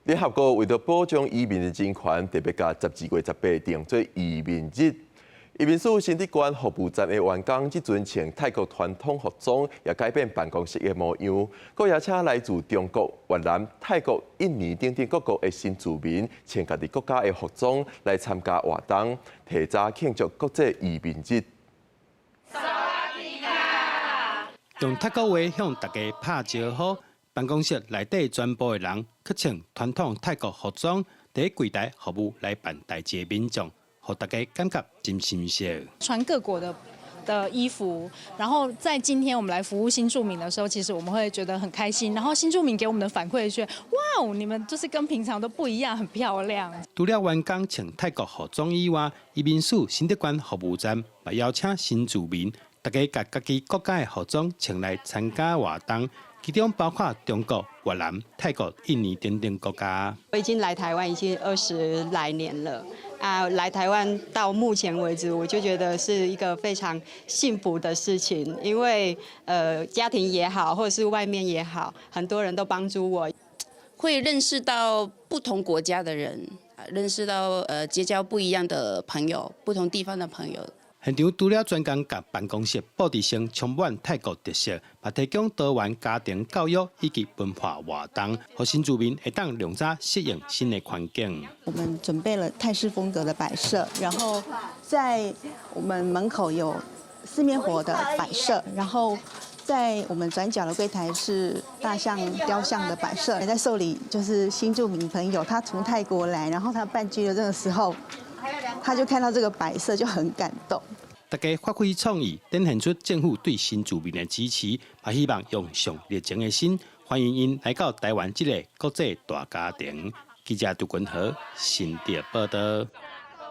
联合国为了保障移民的人权，特别甲12月18定做移民日。移民署新竹县服务站的员工即阵穿泰国传统服装，也改变办公室的模样。佫也请来自中国、越南、泰国、印尼等等各国的新住民，穿家己国家的服装来参加活动，提早庆祝国际移民日。用泰国话向大家拍招呼。办公室内底全部的人去穿传统泰国服装，伫柜台服务来办代志的民众，让大家感觉真新鲜。穿各国的衣服，然后在今天我们来服务新住民的时候，其实我们会觉得很开心。然后新住民给我们的反馈是，哇哦，你们就是跟平常都不一样，很漂亮。除了员工穿泰国服装以外，移民署新竹县服务站也邀请新住民，大家把家己国家的服装穿来参加活动。其中包括中国、越南、泰国、印尼等等国家。我已经来台湾已经20来年了啊，来台湾到目前为止，我就觉得是一个非常幸福的事情，因为家庭也好，或者是外面也好，很多人都帮助我，会认识到不同国家的人，认识到结交不一样的朋友，不同地方的朋友。现场除了专工甲办公室布置成充满泰国特色，也提供多元家庭教育以及文化活动，让新住民会当量早适应新的环境。我们准备了泰式风格的摆设，然后在我们门口有四面佛的摆设，然后在我们转角的柜台是大象雕像的摆设。在受理就是新住民朋友，他从泰国来，然后他办居的这个时候，他就看到这个摆设就很感动。大家发挥创意，展现出政府对新住民的支持，也希望用上热情的心，欢迎因来到台湾这个国际大家庭。记者杜君和新竹报道。